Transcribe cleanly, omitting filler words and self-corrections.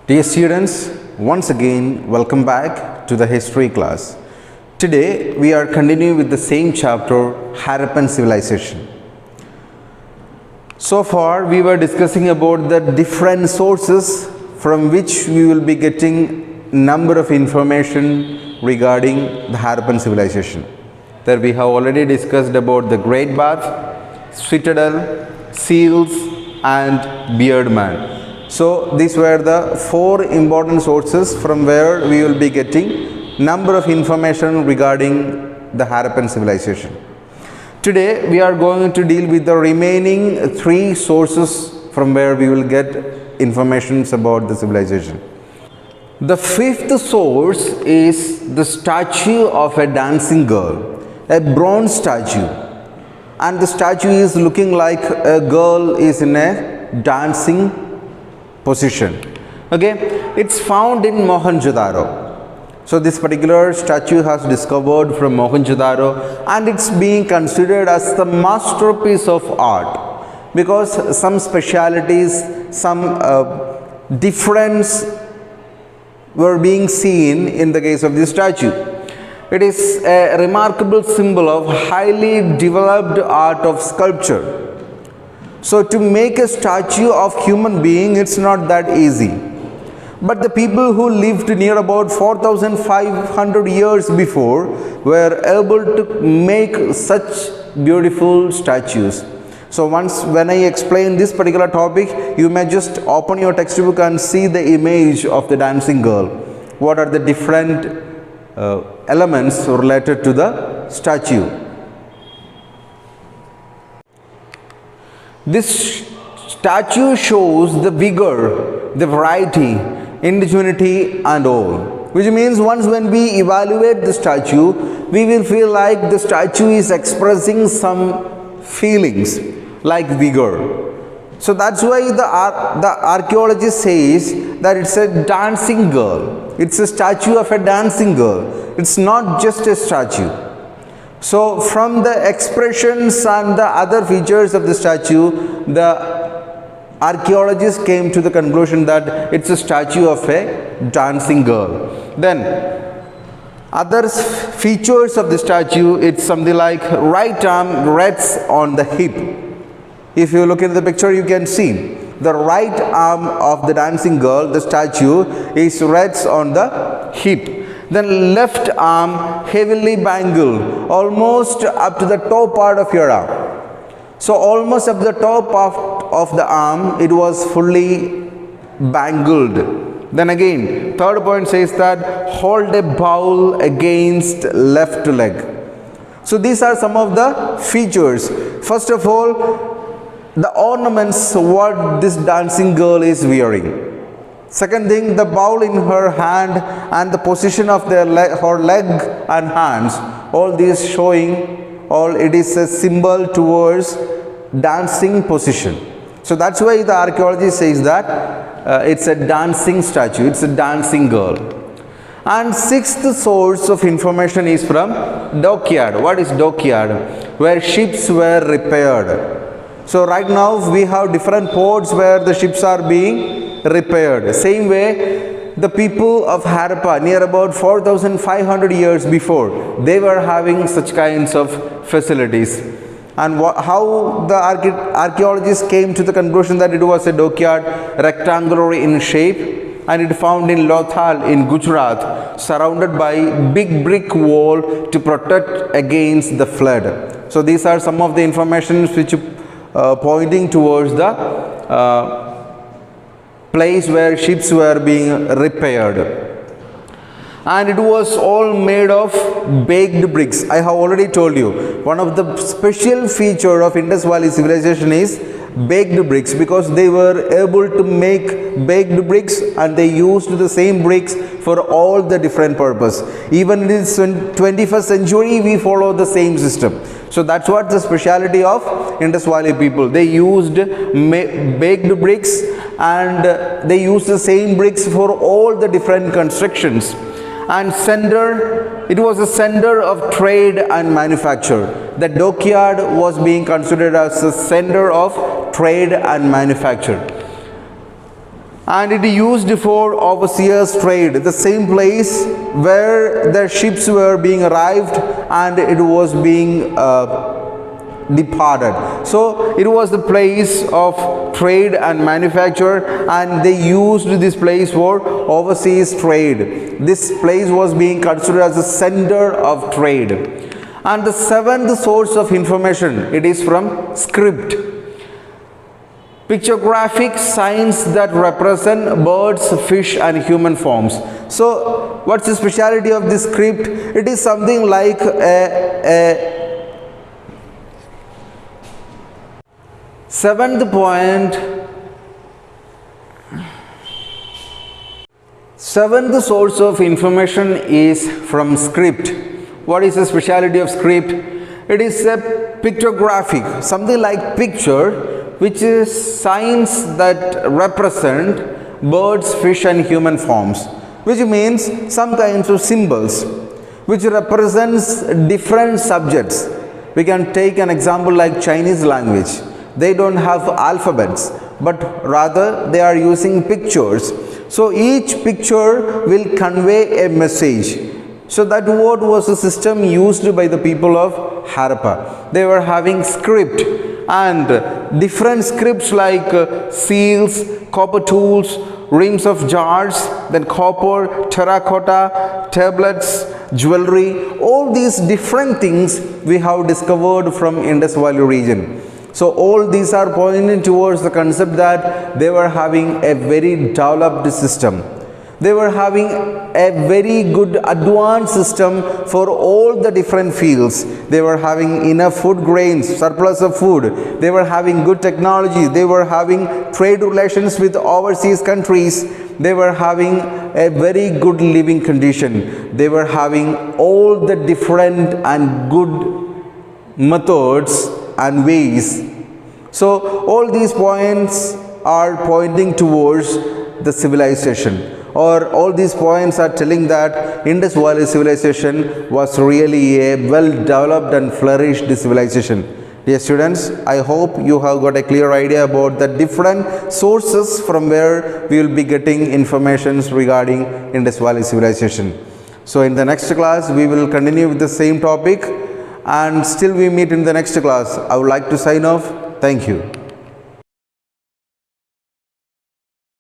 Dear students, once again welcome back to the history class. Today we are continuing with the same chapter, Harappan Civilization. So far we were discussing about the different sources from which we will be getting number of information regarding the Harappan Civilization. There we have already discussed about the Great Bath, Citadel, Seals and Beard Man. So these were the four important sources from where we will be getting number of information regarding the Harappan civilization. Today we are going to deal with the remaining three sources from where we will get information about the civilization. The fifth source is the statue of a dancing girl, a bronze statue, and the statue is looking like a girl is in a dancing position. Okay, it's found in Mohenjo-daro. So this particular statue has discovered from Mohenjo-daro and it's being considered as the masterpiece of art because some specialities, some difference were being seen in the case of this statue. It is a remarkable symbol of highly developed art of sculpture. So to make a statue of human being, it's not that easy. But the people who lived near about 4,500 years before were able to make such beautiful statues. So when I explain this particular topic, you may just open your textbook and see the image of the dancing girl. What are the different elements related to the statue? This statue shows the vigor, the variety, indigeneity and all. Which means once when we evaluate the statue, we will feel like the statue is expressing some feelings like vigor. So that's why the archaeologist says that it's a dancing girl. It's a statue of a dancing girl. It's not just a statue. So from the expressions and the other features of the statue, the archaeologists came to the conclusion that it's a statue of a dancing girl. Then other features of the statue, it's something like right arm rests on the hip. If you look at the picture, you can see the right arm of the dancing girl, the statue, is rests on the hip. Then left arm heavily bangled, almost up to the top part of your arm. So almost up the top of the arm, it was fully bangled. Then again, third point says that hold a bowl against left leg. So these are some of the features. First of all, the ornaments what this dancing girl is wearing. Second thing, the bowl in her hand and the position of her leg and hands, all these showing, all it is a symbol towards dancing position. So that's why the archaeology says that it's a dancing statue, it's a dancing girl. And sixth source of information is from dockyard. What is dockyard? Where ships were repaired. So right now we have different ports where the ships are being repaired. Same way, the people of Harappa near about 4,500 years before, they were having such kinds of facilities. And how the archaeologists came to the conclusion that it was a dockyard, rectangular in shape, and it found in Lothal in Gujarat, surrounded by big brick wall to protect against the flood. So these are some of the information which pointing towards the place where ships were being repaired. And it was all made of baked bricks. I have already told you, one of the special feature of Indus Valley civilization is baked bricks, because they were able to make baked bricks and they used the same bricks for all the different purpose. Even in this 21st century, we follow the same system. So that's what the speciality of Indus Valley people. They used baked bricks and they used the same bricks for all the different constructions. And it was a center of trade and manufacture. The dockyard was being considered as a center of trade and manufacture. and it used for overseas trade, the same place where the ships were being arrived and it was being departed. So it was the place of trade and manufacture, and they used this place for overseas trade. This place was being considered as a center of trade. And the seventh source of information, it is from script. Pictographic signs that represent birds, fish and human forms. So what's the speciality of this script? It is something like seventh point. Seventh source of information is from script. What is the speciality of script? It is a pictographic, something like picture, which is signs that represent birds, fish and human forms, which means some kinds of symbols which represents different subjects. We can take an example like Chinese language. They don't have alphabets, but rather they are using pictures. So each picture will convey a message. So that what was the system used by the people of Harappa. They were having script, and different scripts like seals, copper tools, rims of jars, then copper, terracotta, tablets, jewelry, all these different things we have discovered from Indus Valley region. So all these are pointing towards the concept that they were having a very developed system. They were having a very good advanced system for all the different fields. They were having enough food grains, surplus of food. They were having good technology. They were having trade relations with overseas countries. They were having a very good living condition. They were having all the different and good methods and ways. So all these points are pointing towards the civilization, or all these points are telling that Indus Valley civilization was really a well developed and flourished civilization. Dear students, I hope you have got a clear idea about the different sources from where we will be getting informations regarding Indus Valley civilization. So in the next class we will continue with the same topic, and still we meet in the next class. I would like to sign off. Thank you.